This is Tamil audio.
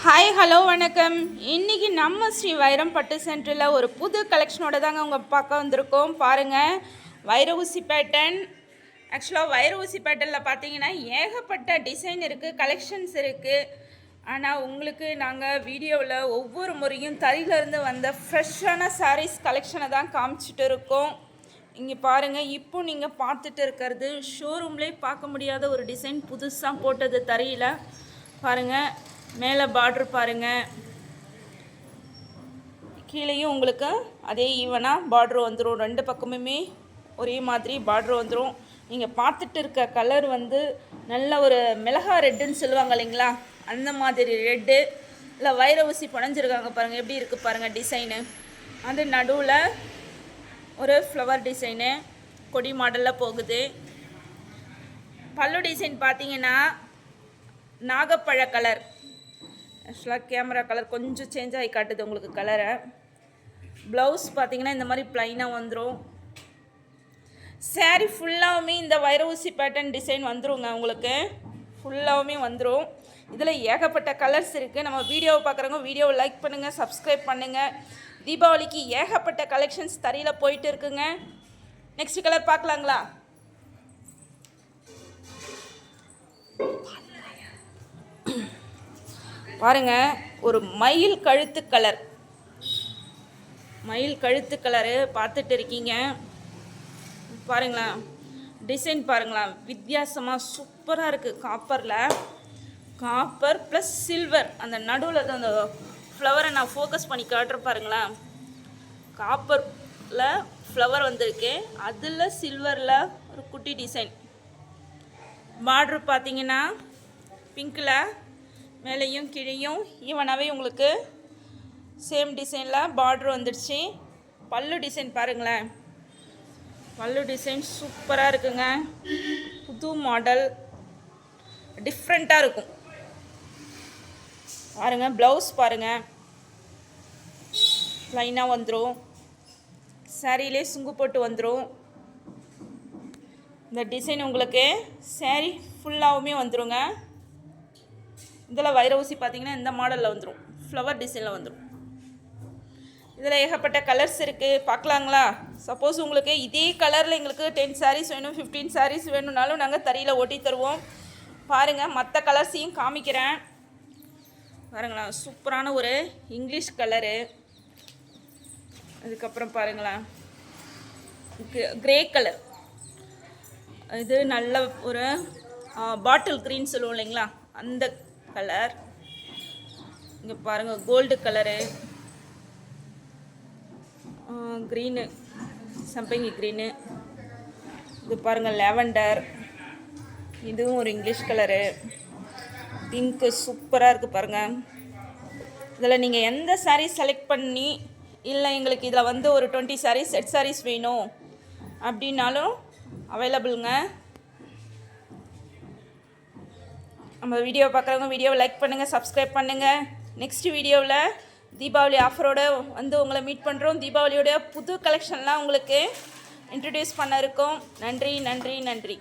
ஹாய் ஹலோ வணக்கம். இன்றைக்கி நம்ம ஸ்ரீ வைரம் பட்டு சென்டரில் ஒரு புது கலெக்ஷனோட தாங்க உங்கள் பார்க்க வந்திருக்கோம். பாருங்கள், வைர ஊசி பேட்டர்ன். ஆக்சுவலாக வைர ஊசி பேட்டர்னில் பார்த்தீங்கன்னா ஏகப்பட்ட டிசைன் இருக்குது, கலெக்ஷன்ஸ் இருக்குது. ஆனால் உங்களுக்கு நாங்கள் வீடியோவில் ஒவ்வொரு முறையும் தறியிலேருந்து வந்த ஃப்ரெஷ்ஷான சாரீஸ் கலெக்ஷனை தான் காமிச்சிட்டு இருக்கோம். இங்கே பாருங்கள், இப்போ நீங்கள் பார்த்துட்டு இருக்கிறது ஷோரூம்லேயே பார்க்க முடியாத ஒரு டிசைன், புதுசாக போட்டது தறியில். பாருங்கள், மேலே பார்ட்ரு பாருங்கள், கீழேயும் உங்களுக்கு அதே ஈவனாக பார்ட்ரு வந்துடும். ரெண்டு பக்கமுமே ஒரே மாதிரி பார்ட்ரு வந்துடும். நீங்கள் பார்த்துட்டு இருக்க கலர் வந்து நல்ல ஒரு மிளகா ரெட்டுன்னு சொல்லுவாங்க இல்லைங்களா, அந்த மாதிரி ரெட்டு. இல்லை வைர ஊசி புனைஞ்சிருக்காங்க பாருங்கள், எப்படி இருக்குது பாருங்கள் டிசைனு. அது நடுவில் ஒரு ஃப்ளவர் டிசைனு கொடி மாடலில் போகுது. பல்லு டிசைன் பார்த்தீங்கன்னா நாகப்பழ கலர். ஆக்சுவலாக கேமரா கலர் கொஞ்சம் சேஞ்ச் ஆகி காட்டுது உங்களுக்கு கலரை. ப்ளவுஸ் பார்த்தீங்கன்னா இந்த மாதிரி ப்ளைனாக வந்துடும். சாரீ ஃபுல்லாகவுமே இந்த வைர ஊசி பேட்டர்ன் டிசைன் வந்துருங்க, உங்களுக்கு ஃபுல்லாகவுமே வந்துடும். இதில் ஏகப்பட்ட கலர்ஸ் இருக்குது. நம்ம வீடியோவை பார்க்குறவங்க வீடியோவை லைக் பண்ணுங்கள், சப்ஸ்கிரைப் பண்ணுங்கள். தீபாவளிக்கு ஏகப்பட்ட கலெக்ஷன்ஸ் தறியில் போயிட்டு இருக்குங்க. நெக்ஸ்ட் கலர் பார்க்கலாங்களா? பாருங்க, ஒரு மயில் கழுத்து கலர். மயில் கழுத்து கலரு பார்த்துட்டு இருக்கீங்க. பாருங்களா டிசைன், பாருங்களா வித்தியாசமாக சூப்பராக இருக்குது. காப்பரில், காப்பர் ப்ளஸ் சில்வர், அந்த நடுவில் அந்த ஃப்ளவரை நான் ஃபோக்கஸ் பண்ணி காட்டுற பாருங்களா. காப்பரில் ஃப்ளவர் வந்திருக்கு, அதில் சில்வரில் ஒரு குட்டி டிசைன். பார்ட்ரு பார்த்தீங்கன்னா பிங்க்கில் மேலேயும் கீழேயும் ஈவனாகவே உங்களுக்கு சேம் டிசைனில் பார்ட்ரு வந்துடுச்சு. பல்லு டிசைன் பாருங்களேன், பல்லு டிசைன் சூப்பராக இருக்குங்க. புது மாடல், டிஃப்ரெண்ட்டாக இருக்கும் பாருங்கள். ப்ளவுஸ் பாருங்கள், லைனாக வந்துடும். சாரியிலே சுங்கு போட்டு வந்துடும். இந்த டிசைன் உங்களுக்கு சாரி ஃபுல்லாகவுமே வந்துடுங்க. இதில் வைர ஊசி பார்த்தீங்கன்னா இந்த மாடலில் வந்துடும், ஃப்ளவர் டிசைனில் வந்துடும். இதில் ஏகப்பட்ட கலர்ஸ் இருக்குது, பார்க்கலாங்களா? சப்போஸ் உங்களுக்கு இதே கலரில் எங்களுக்கு 10 சாரீஸ் வேணும், 15 சாரீஸ் வேணும்னாலும் நாங்கள் தறியில் ஓட்டி தருவோம். பாருங்கள், மற்ற கலர்ஸையும் காமிக்கிறேன் பாருங்களா. சூப்பரான ஒரு இங்கிலீஷ் கலரு. அதுக்கப்புறம் பாருங்களா கிரே கலர். இது நல்ல ஒரு பாட்டில் க்ரீன் சொல்லுவோம் இல்லைங்களா, அந்த கலர். இங்கே பாருங்கள், கோல்டு கலரு, க்ரீனு, சம்பங்கி க்ரீனு. இது பாருங்கள் லாவெண்டர், இதுவும் ஒரு இங்கிலீஷ் கலரு. பிங்க்கு சூப்பராக இருக்குது பாருங்கள். இதில் நீங்கள் எந்த சாரீ செலக்ட் பண்ணி, இல்லை எங்களுக்கு இதில் வந்து ஒரு 20 சாரீஸ் செட் சாரீஸ் வேணும் அப்படின்னாலும் அவைலபிளுங்க. நம்ம வீடியோ பார்க்குறவங்க வீடியோவை லைக் பண்ணுங்கள், சப்ஸ்கிரைப் பண்ணுங்கள். நெக்ஸ்ட் வீடியோவில் தீபாவளி ஆஃபரோடு வந்து உங்களை மீட் பண்ணுறோம். தீபாவளியோட புது கலெக்ஷன்லாம் உங்களுக்கு இன்ட்ரடியூஸ் பண்ண இருக்கோம். நன்றி நன்றி நன்றி.